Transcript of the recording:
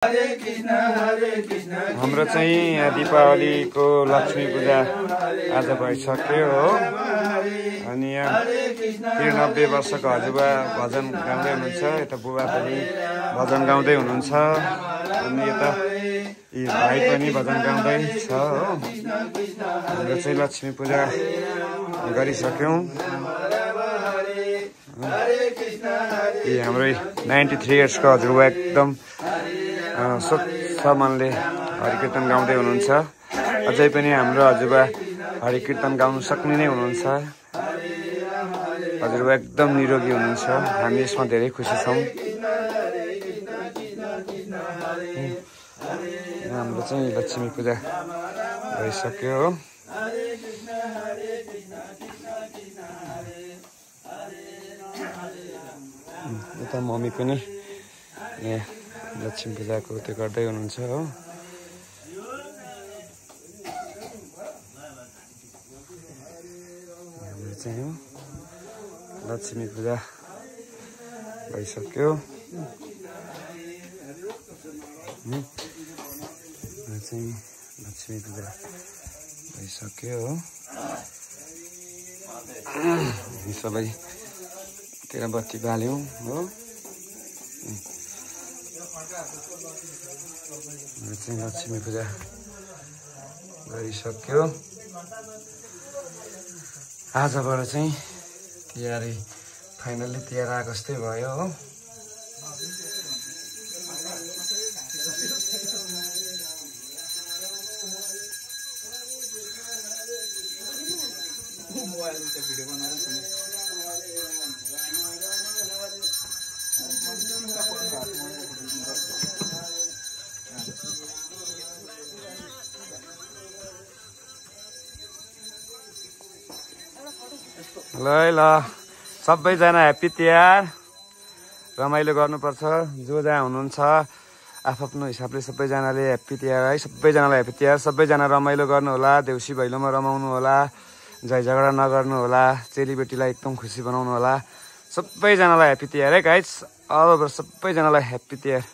हाम्रो चाहिँ यहाँ दीपावलीको लक्ष्मी पूजा आज भइसक्यो हो। अनि यहाँ 90 वर्षको हजुरबा भजन गाउँदै हुनुहुन्छ, यता बुबा पनि भजन गाउँदै हुनुहुन्छ, अनि यता भाइ पनि भजन गाउँदै छ हो। हाम्रो चाहिँ लक्ष्मी पूजा गरिसक्यौँ। हाम्रो 93 इयर्सको हजुरबा एकदम स्वच्छ मनले हरिकीर्तन गाउँदै हुनुहुन्छ। अझै पनि हाम्रो हजुरबा हरिकीर्तन गाउन सक्ने नै हुनुहुन्छ। हजुरबा एकदम निरोगी हुनुहुन्छ, हामी यसमा धेरै खुसी छौँ। हाम्रो चाहिँ लक्ष्मी पूजा भइसक्यो हो। यता मम्मी पनि यहाँ लक्ष्मी पूजाको त्यो गर्दै हुनुहुन्छ हो। हाम्रो चाहिँ हो लक्ष्मी पूजा भइसक्यो। चाहिँ लक्ष्मी पूजा भइसक्यो हो। हामी सबै तेह्र बत्ती बाल्यौँ हो। चाहिँ लक्ष्मी पूजा गरिसक्यो। आजबाट चाहिँ तिहारै फाइनल्ली तिहार आएको जस्तै भयो हो। ल ल सबैजना ह्याप्पी तिहार, रमाइलो गर्नुपर्छ। जो जहाँ हुनुहुन्छ आफ्नो हिसाबले सबैजनाले ह्याप्पी तिहार है। सबैजनालाई ह्याप्पी तिहार। सबैजना रमाइलो गर्नु होला, देउसी भैलोमा रमाउनु होला, झै झगडा नगर्नु होला, चेलीबेटीलाई एकदम खुसी बनाउनु होला। सबैजनालाई ह्याप्पी तिहार है गाइस, अल ओभर सबैजनालाई ह्याप्पी तिहार।